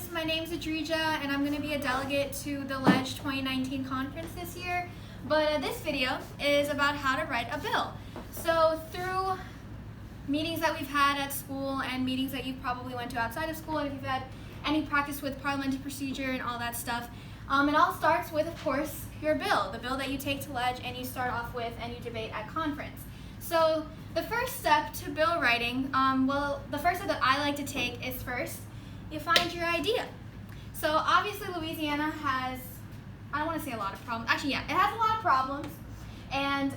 guys, my name's Adrija and I'm going to be a delegate to the Leg 2019 conference this year. But this video is about how to write a bill. So through meetings that we've had at school and meetings that you've probably went to outside of school, and if you've had any practice with parliamentary procedure and all that stuff, it all starts with, of course, your bill, the bill that you take to Leg and you start off with and you debate at conference. So the first step to bill writing, the first step that I like to take is first, you find your idea. So obviously Louisiana has, I don't want to say a lot of problems, actually yeah, it has a lot of problems, and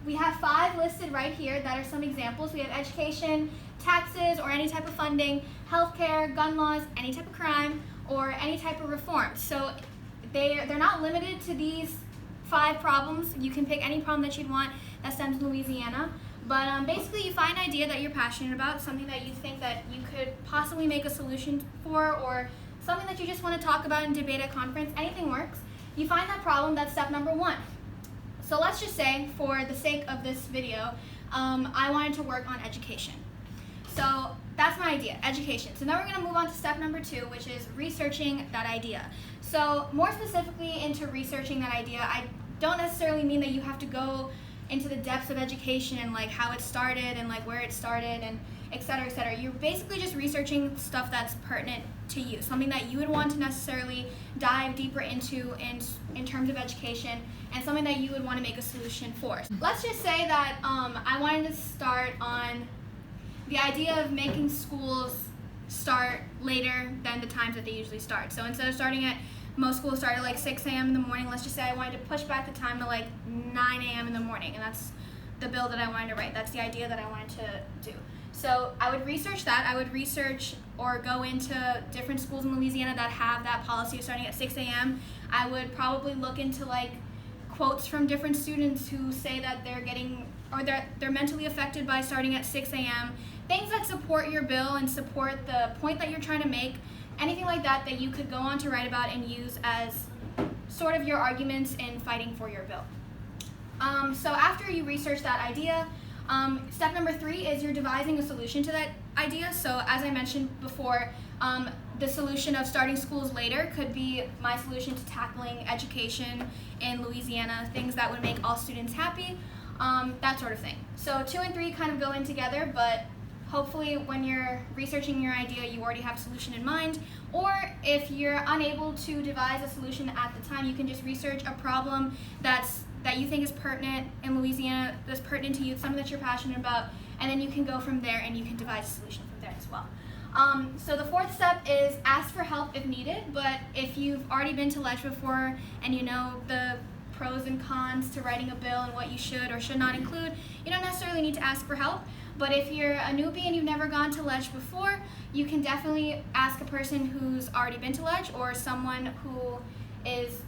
we have 5 listed right here that are some examples. We have education, taxes or any type of funding, healthcare, gun laws, any type of crime, or any type of reform. So they're not limited to these 5 problems. You can pick any problem that you'd want that stems from Louisiana. But basically you find an idea that you're passionate about, something that you think that you could possibly make a solution for, or something that you just want to talk about and debate at conference. Anything works. You find that problem, that's step number 1. So let's just say, for the sake of this video, I wanted to work on education. So that's my idea, education. So now we're going to move on to step number 2, which is researching that idea. So more specifically into researching that idea, I don't necessarily mean that you have to go into the depths of education and like how it started and like where it started and et cetera, et cetera. You're basically just researching stuff that's pertinent to you, something that you would want to necessarily dive deeper into in terms of education, and something that you would want to make a solution for. Let's just say that I wanted to start on the idea of making schools start later than the times that they usually start. So instead of starting at, most schools start at like 6 a.m. in the morning, let's just say I wanted to push back the time to like 9 a.m. in the morning, and that's the bill that I wanted to write. That's the idea that I wanted to do. So I would research that. I would research or go into different schools in Louisiana that have that policy of starting at 6 a.m. I would probably look into like quotes from different students who say that they're getting, or they're mentally affected by starting at 6 a.m. Things that support your bill and support the point that you're trying to make. Anything like that that you could go on to write about and use as sort of your arguments in fighting for your bill. So after you research that idea, step number 3 is you're devising a solution to that idea. So as I mentioned before, the solution of starting schools later could be my solution to tackling education in Louisiana, things that would make all students happy, that sort of thing. So 2 and 3 kind of go in together, but hopefully when you're researching your idea, you already have a solution in mind. Or if you're unable to devise a solution at the time, you can just research a problem that you think is pertinent in Louisiana, that's pertinent to you, something that you're passionate about, and then you can go from there and you can devise a solution from there as well. So the 4th step is ask for help if needed, but if you've already been to Leg before and you know the pros and cons to writing a bill and what you should or should not include, you don't necessarily need to ask for help. But if you're a newbie and you've never gone to Leg before, you can definitely ask a person who's already been to Leg or someone who is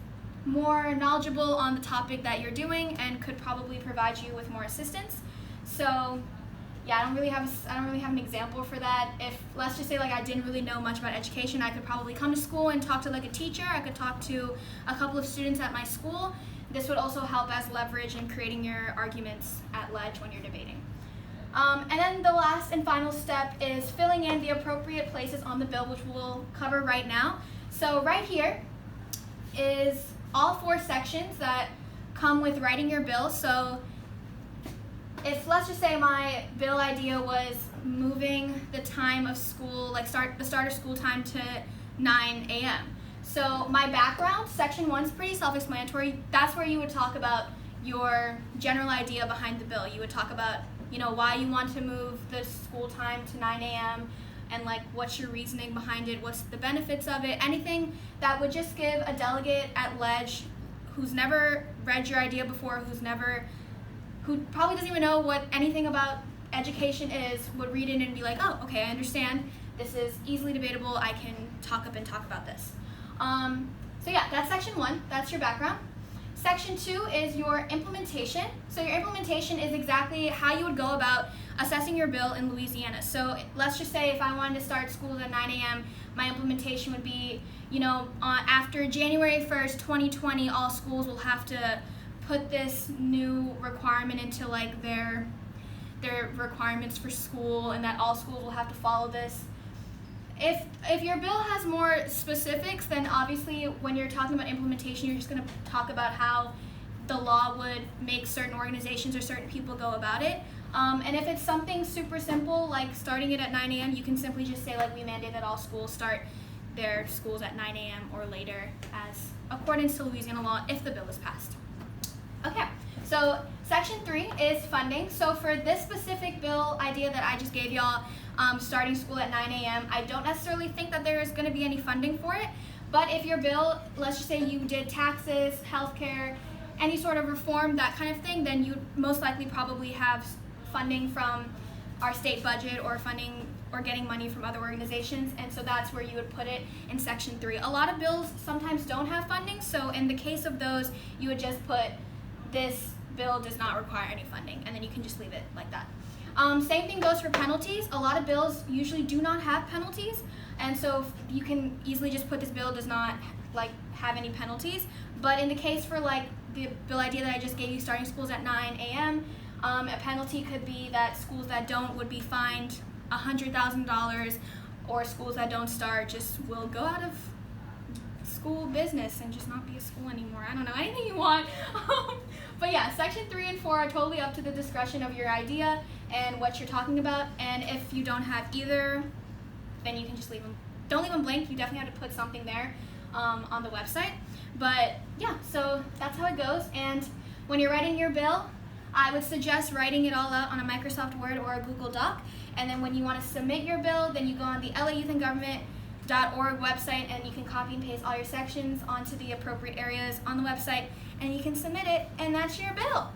more knowledgeable on the topic that you're doing and could probably provide you with more assistance. So yeah, I don't really have an example for that. If, let's just say, like, I didn't really know much about education, I could probably come to school and talk to like a teacher. I could talk to a couple of students at my school. This would also help as leverage in creating your arguments at Leg when you're debating. And then the last and final step is filling in the appropriate places on the bill, which we'll cover right now. So right here is all 4 sections that come with writing your bill. So if, let's just say, my bill idea was moving the time of school, like the start of school time to 9 a.m. So my background, section 1 is pretty self-explanatory. That's where you would talk about your general idea behind the bill. You would talk about, you know, why you want to move the school time to 9 a.m. and like what's your reasoning behind it, what's the benefits of it, anything that would just give a delegate at Leg who's never read your idea before, who probably doesn't even know what anything about education is, would read it and be like, oh, okay, I understand. This is easily debatable. I can talk about this. So yeah, that's section 1. That's your background. Section 2 is your implementation. So your implementation is exactly how you would go about assessing your bill in Louisiana. So let's just say if I wanted to start schools at 9 a.m., my implementation would be, you know, after January 1st, 2020, all schools will have to put this new requirement into like their requirements for school, and that all schools will have to follow this. If your bill has more specifics, then obviously when you're talking about implementation, you're just going to talk about how the law would make certain organizations or certain people go about it. And if it's something super simple, like starting it at 9 a.m., you can simply just say, like, we mandate that all schools start their schools at 9 a.m. or later as according to Louisiana law if the bill is passed. Okay, so Section 3 is funding. So for this specific bill idea that I just gave y'all, starting school at 9 a.m., I don't necessarily think that there is going to be any funding for it. But if your bill, let's just say you did taxes, healthcare, any sort of reform, that kind of thing, then you most likely probably have funding from our state budget or funding or getting money from other organizations, and so that's where you would put it in Section 3. A lot of bills sometimes don't have funding, so in the case of those, you would just put this bill does not require any funding, and then you can just leave it like that. Same thing goes for penalties. A lot of bills usually do not have penalties, and so you can easily just put this bill does not have any penalties. But in the case for the bill idea that I just gave you, starting schools at 9 a.m., a penalty could be that schools that don't would be fined $100,000, or schools that don't start just will go out of school business and just not be a school anymore. I don't know, anything you want. But yeah, Section 3 and 4 are totally up to the discretion of your idea and what you're talking about. And if you don't have either, then you can just leave them. Don't leave them blank. You definitely have to put something there on the website. But yeah, so that's how it goes. And when you're writing your bill, I would suggest writing it all out on a Microsoft Word or a Google Doc. And then when you want to submit your bill, then you go on the LAYouthInGovernment.org website, and you can copy and paste all your sections onto the appropriate areas on the website, and you can submit it, and that's your bill.